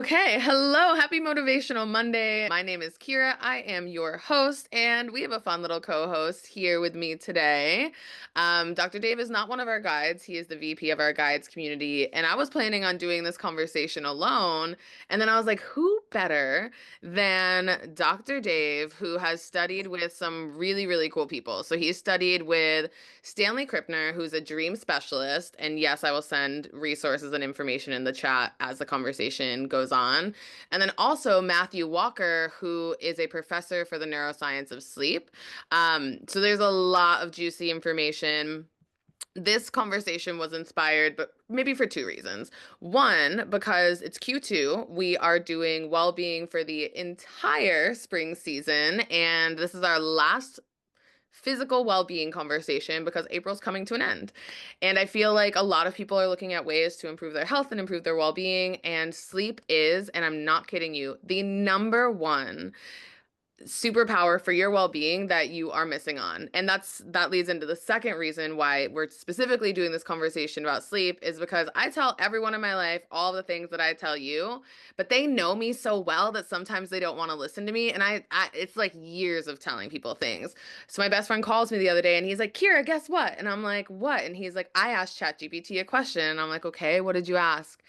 Okay, hello, happy Motivational Monday. My name is Kira. I am your host, and we have a fun little co-host here with me today. Dr. Dave is not one of our guides. He is the VP of our guides community, and I was planning on doing this conversation alone, and then I was like, who better than Dr. Dave, who has studied with some really, really cool people. So he's studied with Stanley Krippner, who's a dream specialist. And yes, I will send resources and information in the chat as the conversation goes on. And then also Matthew Walker, who is a professor for the neuroscience of sleep. So there's a lot of juicy information. This conversation was inspired, but maybe for two reasons. One, because it's Q2, we are doing well-being for the entire spring season, and this is our last physical well-being conversation because April's coming to an end. And I feel like a lot of people are looking at ways to improve their health and improve their well-being, and sleep is, and I'm not kidding you, the number one superpower for your well-being that you are missing on. And that leads into the second reason why we're specifically doing this conversation about sleep is because I tell everyone in my life all the things that I tell you, but they know me so well that sometimes they don't want to listen to me. And I it's like years of telling people things. So my best friend calls me the other day and he's like, Kira, guess what? And I'm like, what? And he's like, I asked ChatGPT a question. And I'm like, okay, what did you ask?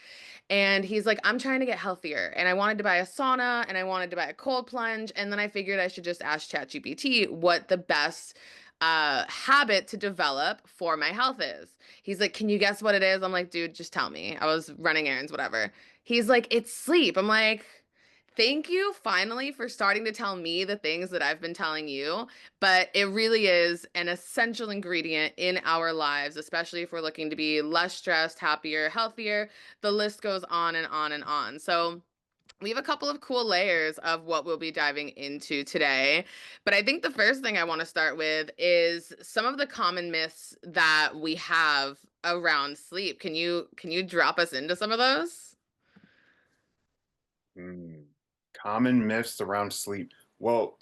And he's like, I'm trying to get healthier. And I wanted to buy a sauna and I wanted to buy a cold plunge. And then I figured I should just ask ChatGPT what the best habit to develop for my health is. He's like, can you guess what it is? I'm like, dude, just tell me. I was running errands, whatever. He's like, it's sleep. I'm like, thank you finally for starting to tell me the things that I've been telling you. But it really is an essential ingredient in our lives, especially if we're looking to be less stressed, happier, healthier. The list goes on and on and on. So, we have a couple of cool layers of what we'll be diving into today. But I think the first thing I want to start with is some of the common myths that we have around sleep. Can you drop us into some of those? Mm, Common myths around sleep. Well,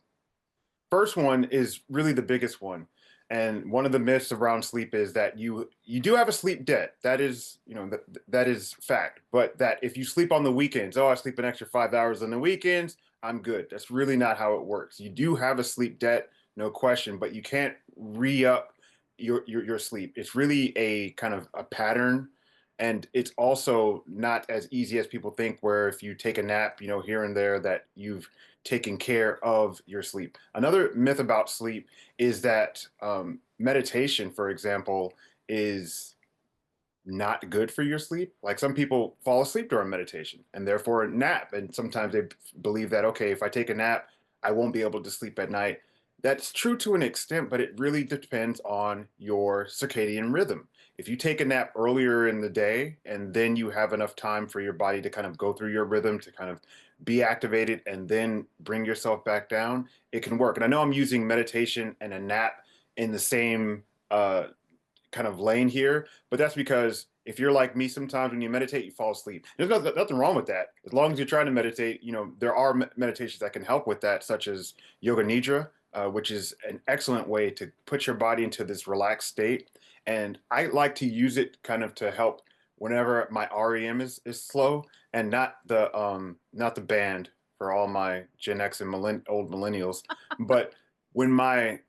first one is really the biggest one. And one of the myths around sleep is that you do have a sleep debt. That is, that is fact. But that if you sleep on the weekends, oh, I sleep an extra 5 hours on the weekends, I'm good. That's really not how it works. You do have a sleep debt, no question, but you can't re-up your sleep. It's really a kind of a pattern. And it's also not as easy as people think, where if you take a nap, here and there, that you've taken care of your sleep. Another myth about sleep is that meditation, for example, is not good for your sleep. Like some people fall asleep during meditation and therefore nap. And sometimes they believe that, okay, if I take a nap, I won't be able to sleep at night. That's true to an extent, but it really depends on your circadian rhythm. If you take a nap earlier in the day and then you have enough time for your body to kind of go through your rhythm to kind of be activated and then bring yourself back down, it can work. And I know I'm using meditation and a nap in the same kind of lane here, but that's because if you're like me, sometimes when you meditate, you fall asleep. There's nothing wrong with that. As long as you're trying to meditate, there are meditations that can help with that, such as Yoga Nidra, which is an excellent way to put your body into this relaxed state. And I like to use it kind of to help whenever my REM is slow, and not the band for all my Gen X and old millennials, but when my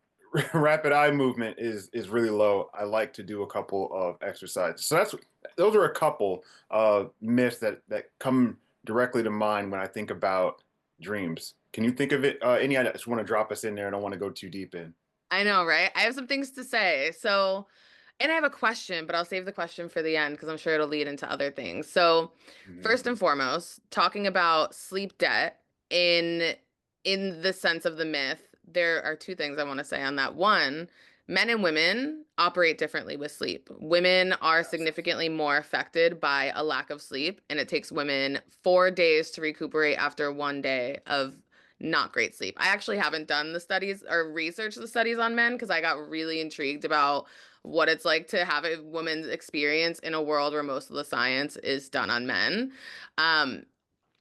rapid eye movement is really low, I like to do a couple of exercises. So those are a couple myths that come directly to mind when I think about dreams. Can you think of it? Any? I just want to drop us in there. I don't want to go too deep in. I know, right? I have some things to say. So, and I have a question, but I'll save the question for the end because I'm sure it'll lead into other things. So, Mhm. first and foremost, talking about sleep debt in the sense of the myth, there are two things I want to say on that. One, men and women operate differently with sleep. Women are Yes. significantly more affected by a lack of sleep, and it takes women 4 days to recuperate after 1 day of not great sleep. I actually haven't done the studies or researched the studies on men because I got really intrigued about what it's like to have a woman's experience in a world where most of the science is done on men. Um,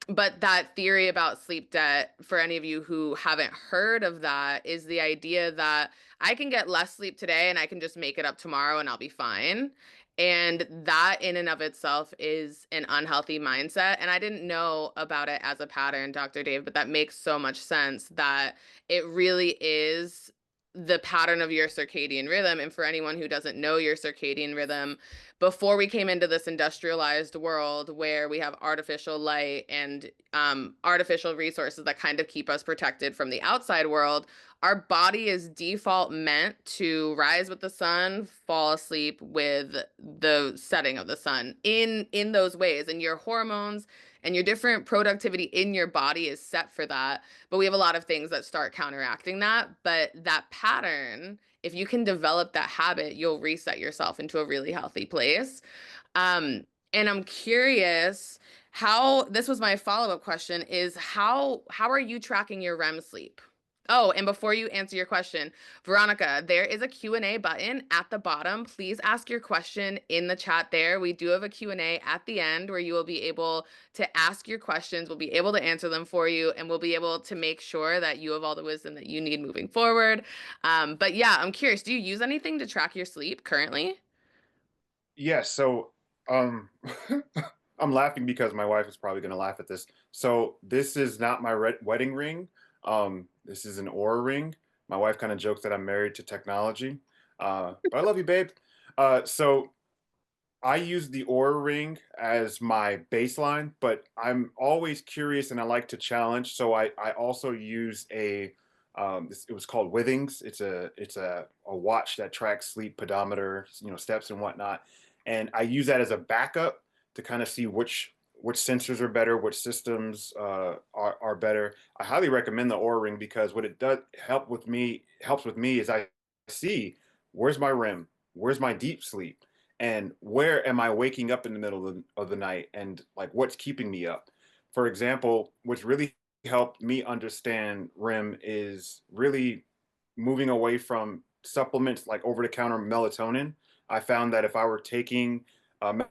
but that theory about sleep debt, for any of you who haven't heard of that, is the idea that I can get less sleep today and I can just make it up tomorrow and I'll be fine. And that in and of itself is an unhealthy mindset. And I didn't know about it as a pattern, Dr. Dave, but that makes so much sense that it really is the pattern of your circadian rhythm. And for anyone who doesn't know your circadian rhythm, before we came into this industrialized world where we have artificial light and artificial resources that kind of keep us protected from the outside world, our body is default meant to rise with the sun, fall asleep with the setting of the sun in those ways. And your hormones and your different productivity in your body is set for that. But we have a lot of things that start counteracting that. But that pattern, if you can develop that habit, you'll reset yourself into a really healthy place. Um, and I'm curious how this was my follow-up question is how are you tracking your REM sleep? Oh, and before you answer your question, Veronica, there is a Q&A button at the bottom. Please ask your question in the chat there. We do have a Q&A at the end where you will be able to ask your questions. We'll be able to answer them for you, and we'll be able to make sure that you have all the wisdom that you need moving forward. But yeah, I'm curious, do you use anything to track your sleep currently? Yes. So, um, I'm laughing because my wife is probably going to laugh at this. So this is not my wedding ring. This is an Aura ring. My wife kind of jokes that I'm married to technology. But I love you, babe. So I use the Aura ring as my baseline, but I'm always curious and I like to challenge. So I also use it was called Withings. It's a watch that tracks sleep pedometer, steps and whatnot. And I use that as a backup to kind of see which sensors are better, which systems are better. I highly recommend the Aura ring because what it does helps with me is I see where's my REM, where's my deep sleep, and where am I waking up in the middle of the night, and like what's keeping me up. For example, what's really helped me understand REM is really moving away from supplements like over the counter melatonin. I found that if I were taking melatonin,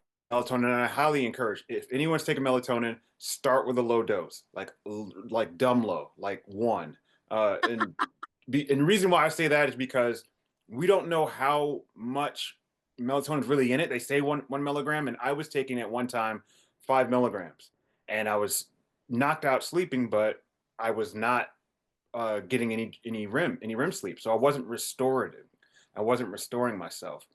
and I highly encourage if anyone's taking melatonin, start with a low dose, like dumb low, like one. And the reason why I say that is because we don't know how much melatonin is really in it. They say one milligram, and I was taking at one time 5 milligrams, and I was knocked out sleeping, but I was not getting any REM sleep. So I wasn't restorative. I wasn't restoring myself.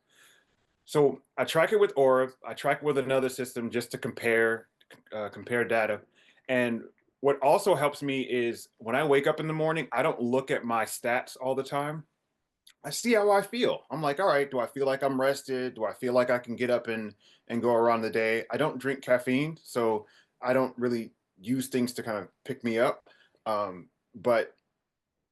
So I track it with Aura. I track it with another system just to compare data. And what also helps me is when I wake up in the morning, I don't look at my stats all the time. I see how I feel. I'm like, all right, do I feel like I'm rested? Do I feel like I can get up and go around the day? I don't drink caffeine, so I don't really use things to kind of pick me up. But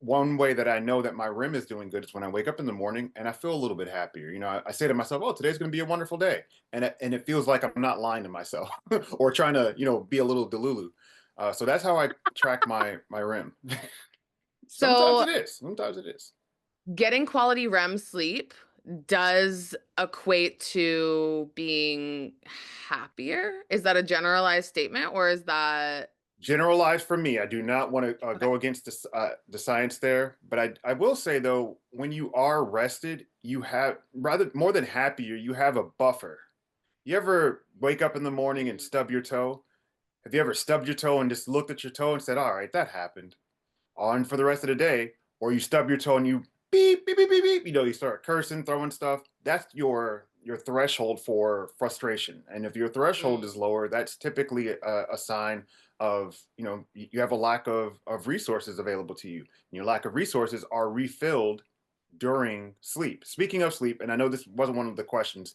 one way that I know that my REM is doing good is when I wake up in the morning and I feel a little bit happier. I say to myself, "Oh, today's going to be a wonderful day," and it feels like I'm not lying to myself or trying to be a little delulu. So that's how I track my REM. Sometimes So it is. Sometimes it is. getting quality REM sleep does equate to being happier. Is that a generalized statement or is that Generalized for me. I do not want to okay? go against the science there, but I will say though, when you are rested, you have rather more than happier. You have a buffer. You ever wake up in the morning and stub your toe? Have you ever stubbed your toe and just looked at your toe and said, "All right, that happened," on for the rest of the day? Or you stub your toe and you beep beep beep beep beep. You start cursing, throwing stuff. That's your threshold for frustration. And if your threshold is Mm. lower, that's typically a sign of you have a lack of resources available to you. And your lack of resources are refilled during sleep. Speaking of sleep, and I know this wasn't one of the questions,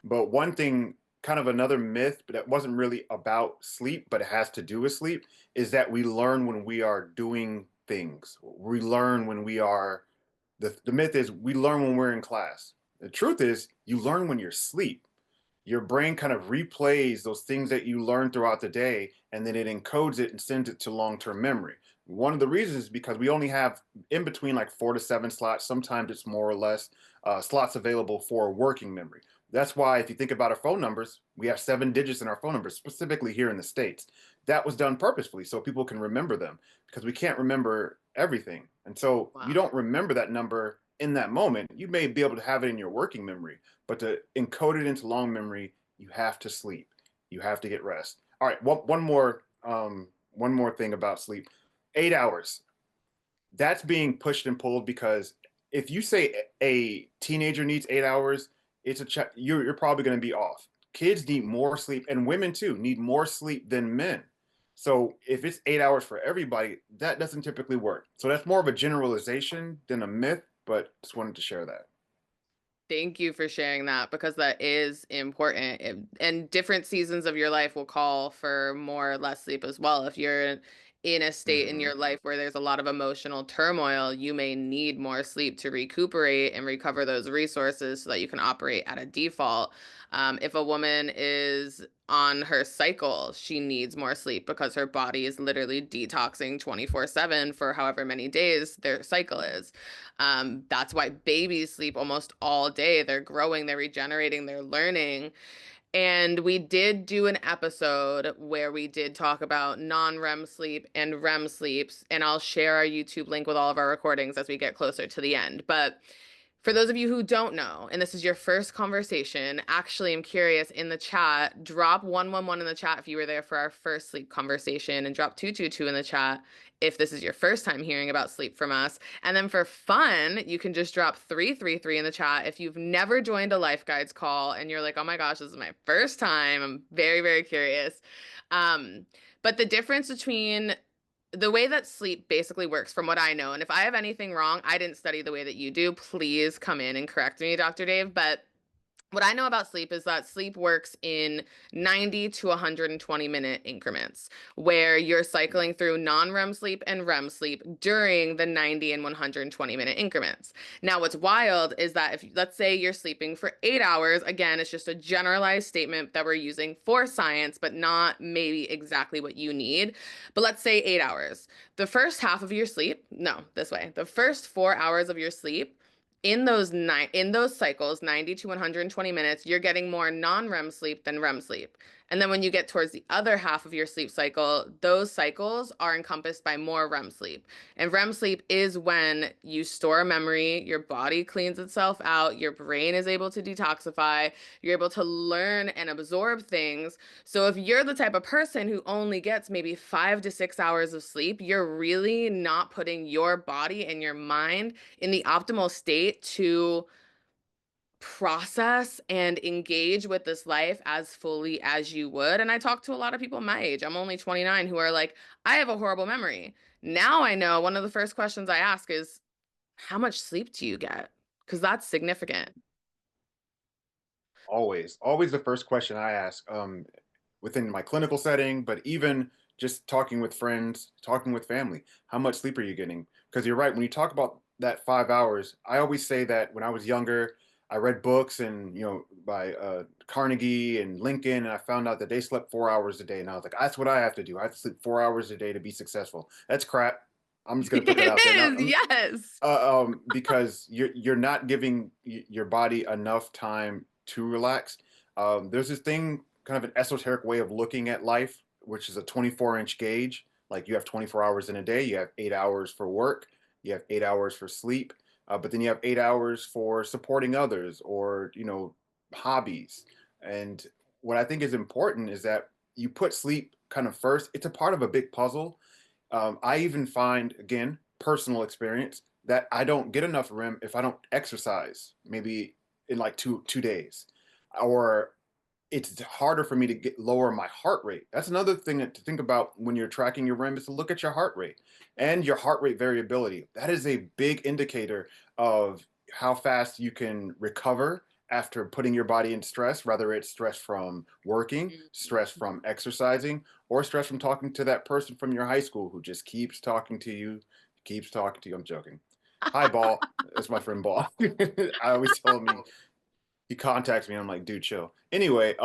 but one thing, kind of another myth, but that wasn't really about sleep, but it has to do with sleep, is that we learn when we are doing things. We learn when we are, the myth is we learn when we're in class. The truth is, you learn when you're asleep. Your brain kind of replays those things that you learn throughout the day, and then it encodes it and sends it to long-term memory. One of the reasons is because we only have in between like 4 to 7 slots. Sometimes it's more or less slots available for working memory. That's why if you think about our phone numbers, we have 7 digits in our phone numbers, specifically here in the States. That was done purposefully so people can remember them because we can't remember everything. And so you Wow. don't remember that number in that moment. You may be able to have it in your working memory, but to encode it into long memory, you have to sleep. You have to get rest. All right, one more thing about sleep. 8 hours. That's being pushed and pulled because if you say a teenager needs 8 hours, you're probably going to be off. Kids need more sleep, and women too need more sleep than men. So if it's 8 hours for everybody, that doesn't typically work. So that's more of a generalization than a myth, but just wanted to share that. Thank you for sharing that because that is important. And different seasons of your life will call for more or less sleep as well. If you're in a state in Hmm. your life where there's a lot of emotional turmoil, you may need more sleep to recuperate and recover those resources so that you can operate at a default. If a woman is on her cycle, she needs more sleep because her body is literally detoxing 24/7 for however many days their cycle is. That's why babies sleep almost all day. They're growing, they're regenerating, they're learning. And we did do an episode where we did talk about non-REM sleep and REM sleeps, and I'll share our YouTube link with all of our recordings as we get closer to the end. But for those of you who don't know, and this is your first conversation, actually, I'm curious in the chat, drop 111 in the chat if you were there for our first sleep conversation, and drop 222 in the chat if this is your first time hearing about sleep from us. And then for fun, you can just drop 333 in the chat if you've never joined a Life Guides call and you're like, oh my gosh, this is my first time. I'm very, very curious. Um, but the difference between the way that sleep basically works, from what I know, and if I have anything wrong, I didn't study the way that you do, please come in and correct me, Dr. Dave. But what I know about sleep is that sleep works in 90 to 120-minute increments, where you're cycling through non-REM sleep and REM sleep during the 90 and 120-minute increments. Now, what's wild is that if, let's say, you're sleeping for 8 hours, again, it's just a generalized statement that we're using for science, but not maybe exactly what you need. But let's say 8 hours. The first half of your sleep, no, this way, the first 4 hours of your sleep in those cycles, 90 to 120 minutes, you're getting more non-REM sleep than REM sleep. And then when you get towards the other half of your sleep cycle, those cycles are encompassed by more REM sleep. And REM sleep is when you store a memory, your body cleans itself out, your brain is able to detoxify, you're able to learn and absorb things. So if you're the type of person who only gets maybe 5 to 6 hours of sleep, you're really not putting your body and your mind in the optimal state to process and engage with this life as fully as you would. And I talk to a lot of people my age. I'm only 29 who are like, I have a horrible memory. Now I know one of the first questions I ask is, how much sleep do you get? Because that's significant. Always the first question I ask, within my clinical setting, but even just talking with friends, talking with family, how much sleep are you getting? Because you're right, when you talk about that 5 hours, I always say that when I was younger, I read books and by Carnegie and Lincoln, and I found out that they slept 4 hours a day, and I was like, that's what I have to do. I have to sleep 4 hours a day to be successful. That's crap. I'm just gonna put that It out there now. is, yes. Because you're not giving your body enough time to relax. There's this thing, kind of an esoteric way of looking at life, which is a 24-inch gauge. Like you have 24 hours in a day, you have 8 hours for work, you have 8 hours for sleep, but then you have 8 hours for supporting others or hobbies. And what I think is important is that you put sleep kind of first. It's a part of a big puzzle. I even find, again, personal experience, that I don't get enough REM if I don't exercise, maybe in like two days, or it's harder for me to lower my heart rate. That's another thing to think about when you're tracking your REM, is to look at your heart rate and your heart rate variability. That is a big indicator of how fast you can recover after putting your body in stress, whether it's stress from working, stress from exercising, or stress from talking to that person from your high school who just keeps talking to you, keeps talking to you. I'm joking. Hi, Ball. That's my friend Ball. I always tell him, he contacts me. I'm like, dude, chill. Anyway,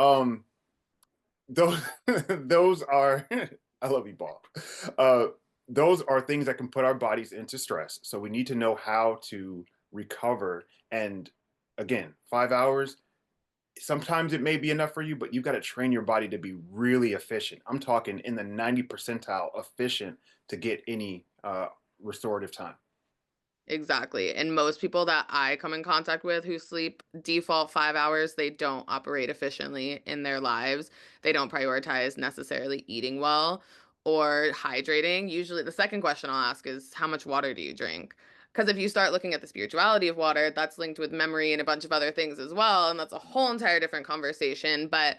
those those are I love you, Ball. Uh, those are things that can put our bodies into stress. So we need to know how to recover. And again, 5 hours. Sometimes it may be enough for you, but you've got to train your body to be really efficient. I'm talking in the 90 percentile efficient to get any restorative time. Exactly. And most people that I come in contact with who sleep default 5 hours, they don't operate efficiently in their lives. They don't prioritize necessarily eating well or hydrating. Usually, the second question I'll ask is, how much water do you drink? Because if you start looking at the spirituality of water, that's linked with memory and a bunch of other things as well. And that's a whole entire different conversation. But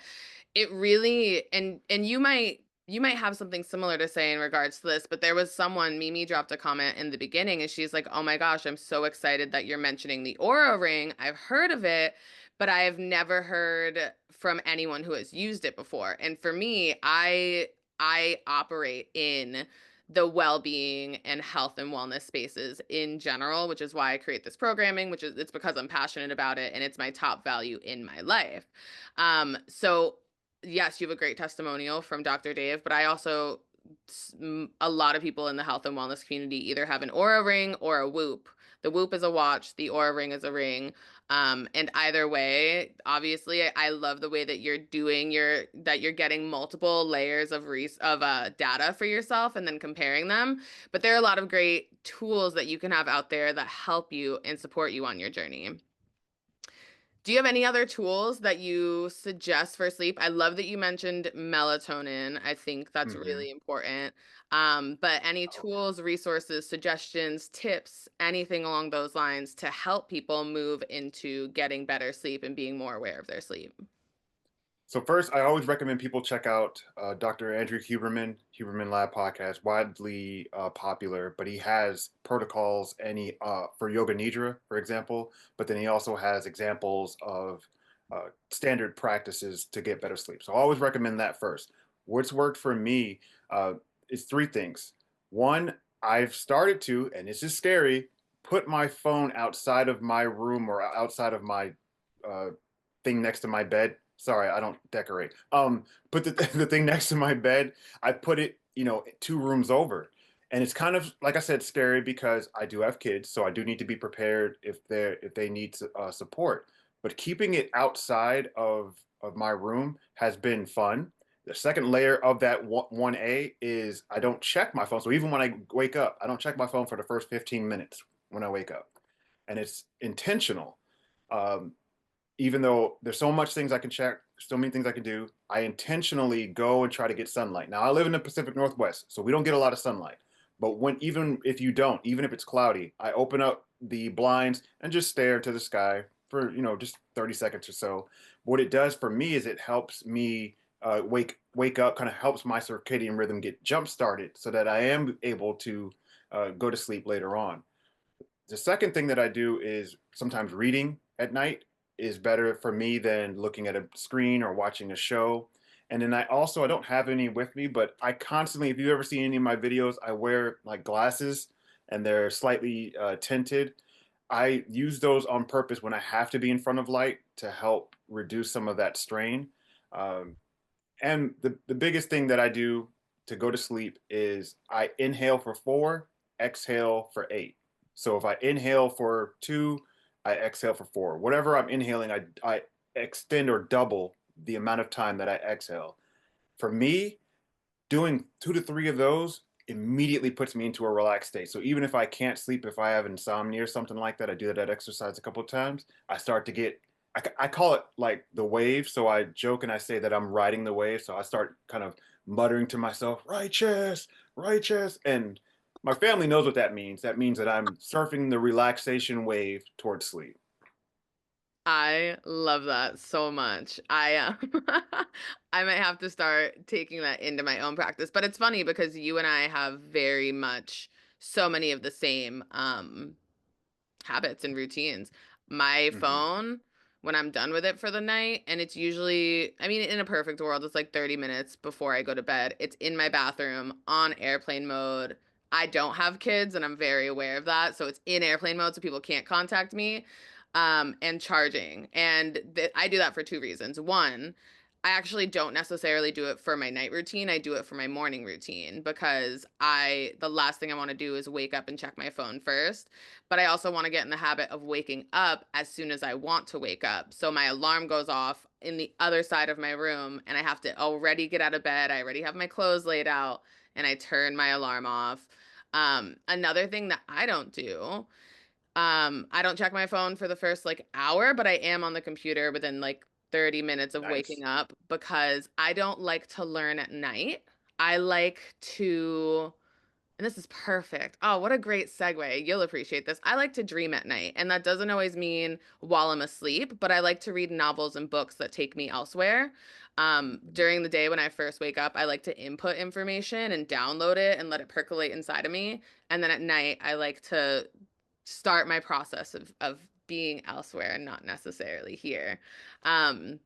it really, and you might have something similar to say in regards to this, but there was someone, Mimi dropped a comment in the beginning and she's like, "Oh my gosh, I'm so excited that you're mentioning the Aura ring. I've heard of it, but I've never heard from anyone who has used it before." And for me, I operate in the well-being and health and wellness spaces in general, which is why I create this programming, which is it's because I'm passionate about it and it's my top value in my life. So yes, you have a great testimonial from Dr. Dave, but I also, a lot of people in the health and wellness community either have an Aura ring or a Whoop. The Whoop is a watch, the Aura ring is a ring. And either way, obviously, I love the way that you're getting multiple layers of data for yourself and then comparing them. But there are a lot of great tools that you can have out there that help you and support you on your journey. Do you have any other tools that you suggest for sleep? I love that you mentioned melatonin. I think that's Hmm. really important. But any tools, resources, suggestions, tips, anything along those lines to help people move into getting better sleep and being more aware of their sleep? So first, I always recommend people check out Dr. Andrew Huberman Lab podcast, widely popular, but he has protocols for yoga nidra, for example. But then he also has examples of standard practices to get better sleep. So I always recommend that first. What's worked for me uh, is three things. One, I've started to, and this is scary, put my phone outside of my room or outside of my uh, thing next to my bed. Sorry, I don't decorate. Put the thing next to my bed. I put it, 2 rooms over, and it's kind of like I said, scary because I do have kids, so I do need to be prepared if they need support. But keeping it outside of my room has been fun. The second layer of that one A is I don't check my phone. So even when I wake up, I don't check my phone for the first 15 minutes when I wake up, and it's intentional. Um, Even though there's so much things I can check, so many things I can do, I intentionally go and try to get sunlight. Now I live in the Pacific Northwest, so we don't get a lot of sunlight. But even if you don't, even if it's cloudy, I open up the blinds and just stare to the sky for just 30 seconds or so. What it does for me is it helps me wake up, kind of helps my circadian rhythm get jump started, so that I am able to go to sleep later on. The second thing that I do is sometimes reading at night is better for me than looking at a screen or watching a show. And then I don't have any with me, but I constantly, if you ever see any of my videos, I wear like glasses and they're slightly tinted. I use those on purpose when I have to be in front of light to help reduce some of that strain. Um, and the biggest thing that I do to go to sleep is I inhale for 4, exhale for 8. So if I inhale for 2, I exhale for 4. Whatever I'm inhaling, I extend or double the amount of time that I exhale. For me, doing 2 to 3 of those immediately puts me into a relaxed state. So even if I can't sleep, if I have insomnia or something like that, I do that exercise a couple of times. I start to get, I call it like the wave. So I joke and I say that I'm riding the wave. So I start kind of muttering to myself, righteous, righteous. And my family knows what that means. That means that I'm surfing the relaxation wave towards sleep. I love that so much. I might have to start taking that into my own practice. But it's funny because you and I have very much so many of the same habits and routines. My Hmm. phone, when I'm done with it for the night, and it's usually, I mean, in a perfect world, it's like 30 minutes before I go to bed. It's in my bathroom on airplane mode. I don't have kids, and I'm very aware of that. So it's in airplane mode so people can't contact me, and charging. And I do that for two reasons. One, I actually don't necessarily do it for my night routine. I do it for my morning routine because the last thing I want to do is wake up and check my phone first. But I also want to get in the habit of waking up as soon as I want to wake up. So my alarm goes off in the other side of my room and I have to already get out of bed. I already have my clothes laid out and I turn my alarm off. Another thing that I don't do I don't check my phone for the first like hour, but I am on the computer within like 30 minutes of Nice. waking up because I don't like to learn at night. I like to, and this is perfect. Oh, what a great segue. You'll appreciate this. I like to dream at night, and that doesn't always mean while I'm asleep, but I like to read novels and books that take me elsewhere. Mhm. During the day when I first wake up, I like to input information and download it and let it percolate inside of me. And then at night, I like to start my process of being elsewhere and not necessarily here. Um,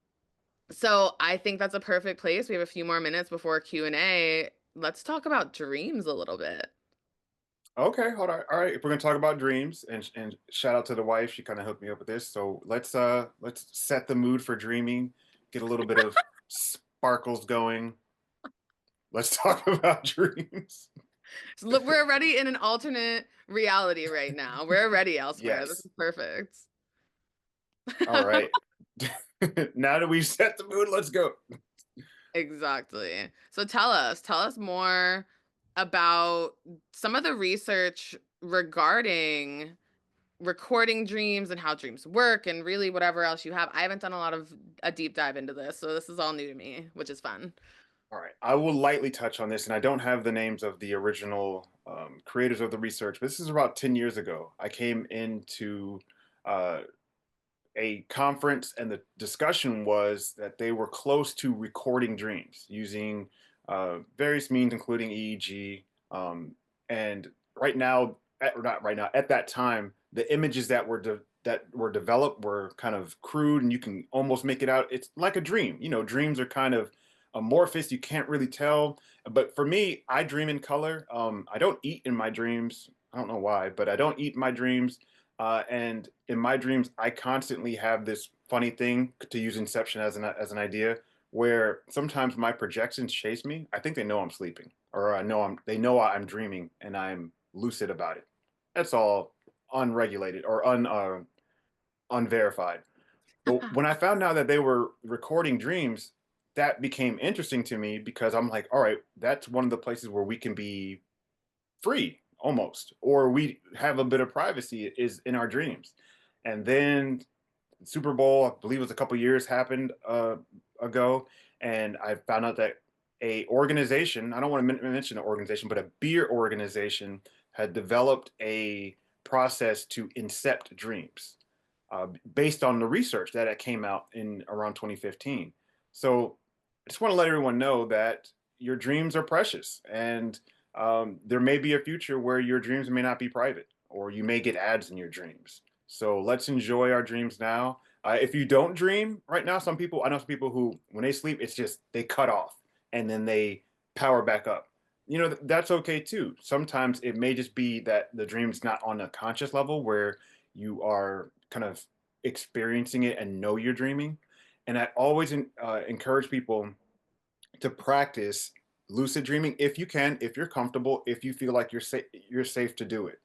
so I think that's a perfect place. We have a few more minutes before Q&A. Let's talk about dreams a little bit. Okay, hold on. All right, if we're gonna talk about dreams, and shout out to the wife, she kind of hooked me up with this. So let's set the mood for dreaming, get a little bit of sparkles going. Let's talk about dreams. So look, we're already in an alternate reality right now. We're already elsewhere. This Yes. is perfect. All right. Now that we've set the mood, let's go. Exactly. So tell us more about some of the research regarding recording dreams and how dreams work and really whatever else you have. I haven't done a lot of a deep dive into this, so this is all new to me, which is fun. All right, I will lightly touch on this, and I don't have the names of the original creators of the research, but this is about 10 years ago. I came into uh, a conference, and the discussion was that they were close to recording dreams using various means, including EEG. And right now, or not right now, at that time, the images that were developed were kind of crude, and you can almost make it out. It's like a dream. You know, dreams are kind of amorphous. You can't really tell. But for me, I dream in color. I don't eat in my dreams. I don't know why, but I don't eat in my dreams. And in my dreams, I constantly have this funny thing, to use Inception as an idea, where sometimes my projections chase me. I think they know I'm sleeping, or they know I'm dreaming, and I'm lucid about it. That's all unregulated or unverified. But when I found out that they were recording dreams, that became interesting to me because I'm like, all right, that's one of the places where we can be free almost, or we have a bit of privacy is in our dreams. And then Super Bowl, I believe it was a couple years happened ago, and I found out that a organization, I don't want to mention an organization, but a beer organization had developed a process to incept dreams based on the research that came out in around 2015. So I just want to let everyone know that your dreams are precious, and there may be a future where your dreams may not be private, or you may get ads in your dreams. So let's enjoy our dreams now. If you don't dream right now, I know some people who, when they sleep, it's just they cut off and then they power back up. You know, that's okay too. Sometimes it may just be that the dream's not on a conscious level where you are kind of experiencing it and know you're dreaming. And I always encourage people to practice lucid dreaming if you can, if you're comfortable, if you feel like you're safe to do it.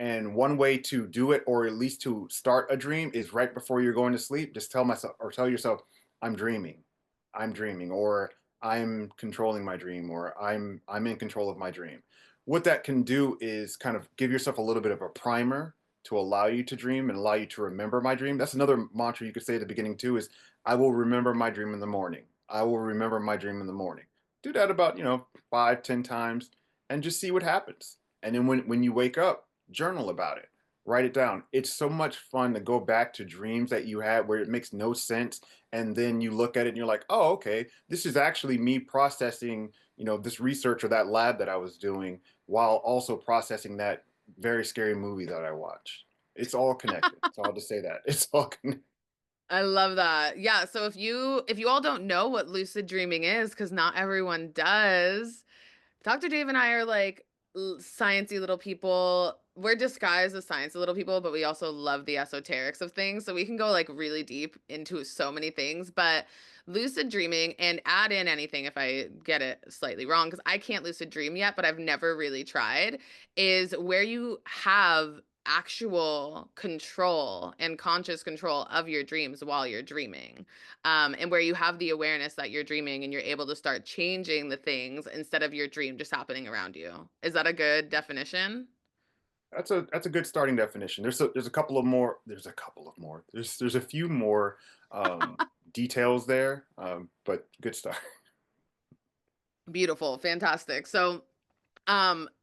And one way to do it, or at least to start a dream, is right before you're going to sleep. Just tell yourself, "I'm dreaming, I'm dreaming," or "I'm controlling my dream," or I'm in control of my dream." What that can do is kind of give yourself a little bit of a primer to allow you to dream and allow you to remember my dream. That's another mantra you could say at the beginning too: is "I will remember my dream in the morning. I will remember my dream in the morning." Do that about, 5, 10 times, and just see what happens. And then when you wake up, journal about it. Write it down. It's so much fun to go back to dreams that you had where it makes no sense. And then you look at it and you're like, oh, okay, this is actually me processing, this research or that lab that I was doing, while also processing that very scary movie that I watched. It's all connected. So I'll just say that. It's all connected. I love that. Yeah, so if you all don't know what lucid dreaming is, because not everyone does, Dr. Dave and I are like sciencey little people. We're disguised as sciencey little people, but we also love the esoterics of things. So we can go like really deep into so many things. But lucid dreaming, and add in anything if I get it slightly wrong, because I can't lucid dream yet, but I've never really tried, is where you have actual control and conscious control of your dreams while you're dreaming, and where you have the awareness that you're dreaming and you're able to start changing the things instead of your dream just happening around you. Is that a good definition? That's a good starting definition. There's a couple of more. There's a few more details there, but good start. Beautiful, fantastic. So,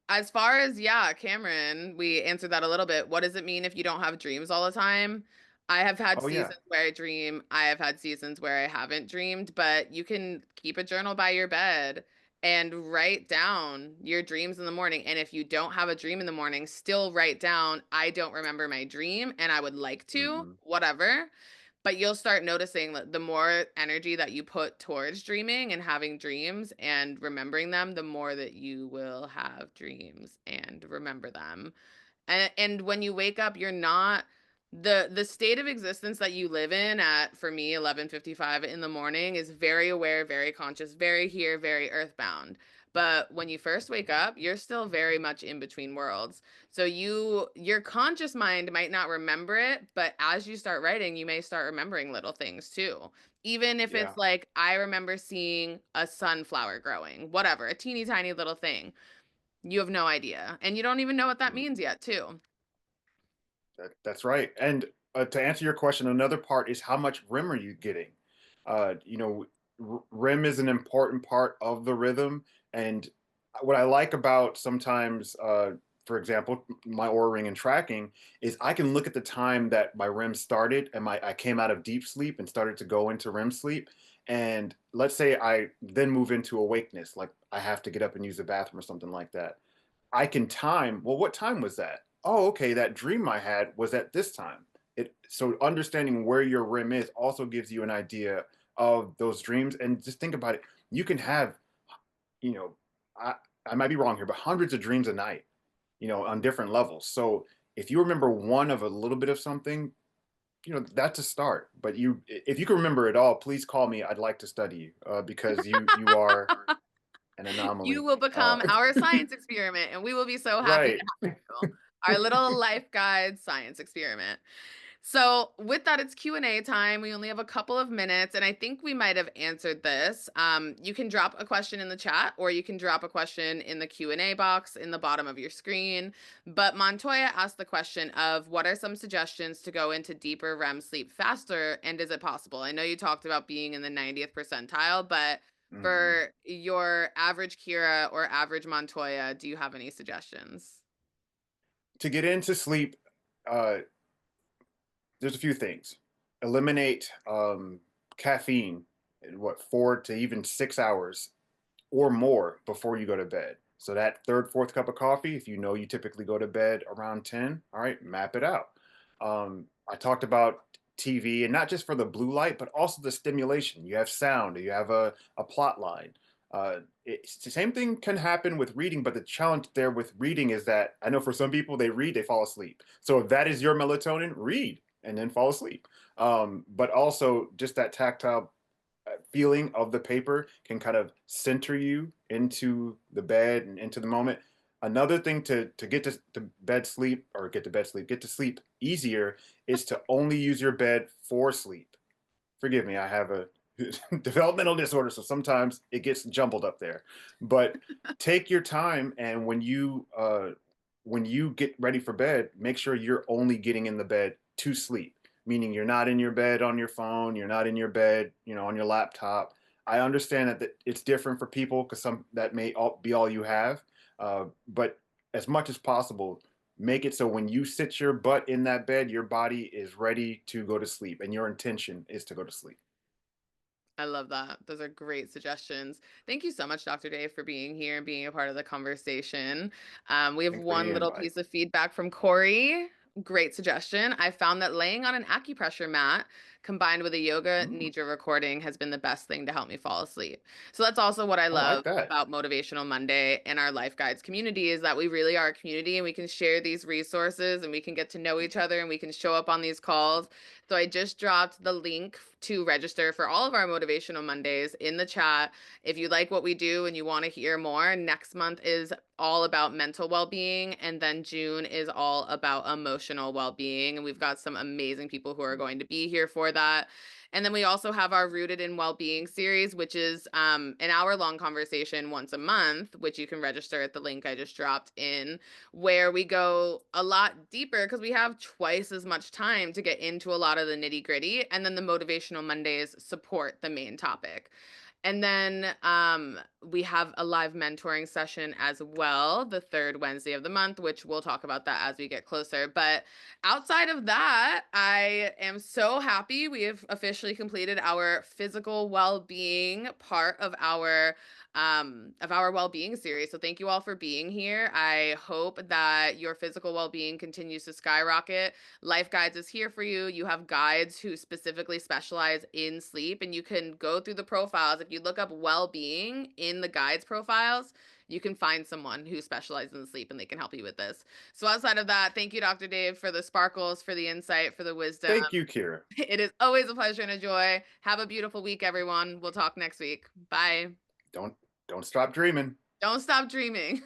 as far as, yeah, Cameron, we answered that a little bit. What does it mean if you don't have dreams all the time? I have had Oh yeah. seasons where I dream. I have had seasons where I haven't dreamed, but you can keep a journal by your bed and write down your dreams in the morning. And if you don't have a dream in the morning, still write down, I don't remember my dream and I would like to, Hmm. whatever. But you'll start noticing that the more energy that you put towards dreaming and having dreams and remembering them, the more that you will have dreams and remember them. And when you wake up, you're not the state of existence that you live in at, for me, 11:55 in the morning is very aware, very conscious, very here, very earthbound. But when you first wake up, you're still very much in between worlds. So your conscious mind might not remember it, but as you start writing, you may start remembering little things too. Even if Yeah. it's like, I remember seeing a sunflower growing, whatever, a teeny tiny little thing. You have no idea. And you don't even know what that Mm. means yet, too. That's right. And to answer your question, another part is how much REM are you getting? You know, REM is an important part of the rhythm. And what I like about sometimes, for example, my Oura ring and tracking is I can look at the time that my REM started and I came out of deep sleep and started to go into REM sleep. And let's say I then move into awakeness, like I have to get up and use the bathroom or something like that. I can time, well, what time was that? Oh, okay, that dream I had was at this time. So understanding where your REM is also gives you an idea of those dreams. And just think about it. You can have, you know, I, I might be wrong here, but hundreds of dreams a night, on different levels. So if you remember one of a little bit of something, that's a start. But if you can remember it all, please call me. I'd like to study you, because you are an You anomaly. will become our science experiment, and we will be so happy to Right. have you. Our little life guide science experiment. So with that, it's Q&A time. We only have a couple of minutes, and I think we might have answered this. You can drop a question in the chat, or you can drop a question in the Q&A box in the bottom of your screen. But Montoya asked the question of, what are some suggestions to go into deeper REM sleep faster, and is it possible? I know you talked about being in the 90th percentile, but Mhm. for your average Kira or average Montoya, do you have any suggestions? To get into sleep, uh, there's a few things. Eliminate caffeine, 4 to even 6 hours or more before you go to bed. So that third, fourth cup of coffee, if you know you typically go to bed around 10, all right, map it out. I talked about TV, and not just for the blue light, but also the stimulation. You have sound, you have a plot line. It's the same thing can happen with reading, but the challenge there with reading is that I know for some people they read, they fall asleep. So if that is your melatonin, read and then fall asleep. But also just that tactile feeling of the paper can kind of center you into the bed and into the moment. Another thing to get to bed sleep, or get to sleep easier, is to only use your bed for sleep. Forgive me, I have a developmental disorder, so sometimes it gets jumbled up there. But take your time, and when you get ready for bed, make sure you're only getting in the bed to sleep. Meaning you're not in your bed on your phone, you're not in your bed, on your laptop. I understand that it's different for people because some that may be all you have, but as much as possible, make it so when you sit your butt in that bed, your body is ready to go to sleep, and your intention is to go to sleep. I love that. Those are great suggestions. Thank you so much, Dr. Dave, for being here and being a part of the conversation. We have Thanks for the one little invite. piece of feedback from Corey. Great suggestion. I found that laying on an acupressure mat combined with a yoga Mm, nidra recording has been the best thing to help me fall asleep. So that's also what I I like love that. about Motivational Monday and our Life Guides community, is that we really are a community and we can share these resources and we can get to know each other and we can show up on these calls. So I just dropped the link to register for all of our Motivational Mondays in the chat. If you like what we do and you want to hear more, next month is all about mental well-being, and then June is all about emotional well-being, and we've got some amazing people who are going to be here for that. And then we also have our Rooted in Wellbeing series, which is an hour-long conversation once a month, which you can register at the link I just dropped in, where we go a lot deeper because we have twice as much time to get into a lot of the nitty-gritty. And then the Motivational Mondays support the main topic. And then we have a live mentoring session as well, the third Wednesday of the month, which we'll talk about that as we get closer. But outside of that, I am so happy we have officially completed our physical well-being part of our well-being series. So thank you all for being here. I hope that your physical well-being continues to skyrocket. Life Guides is here for you. You have guides who specifically specialize in sleep, and you can go through the profiles. If you look up well-being in the guides profiles, you can find someone who specializes in sleep and they can help you with this. So outside of that, thank you, Dr. Dave, for the sparkles, for the insight, for the wisdom. Thank you, Kira. It is always a pleasure and a joy. Have a beautiful week, everyone. We'll talk next week. Bye. Don't don't stop dreaming. Don't stop dreaming.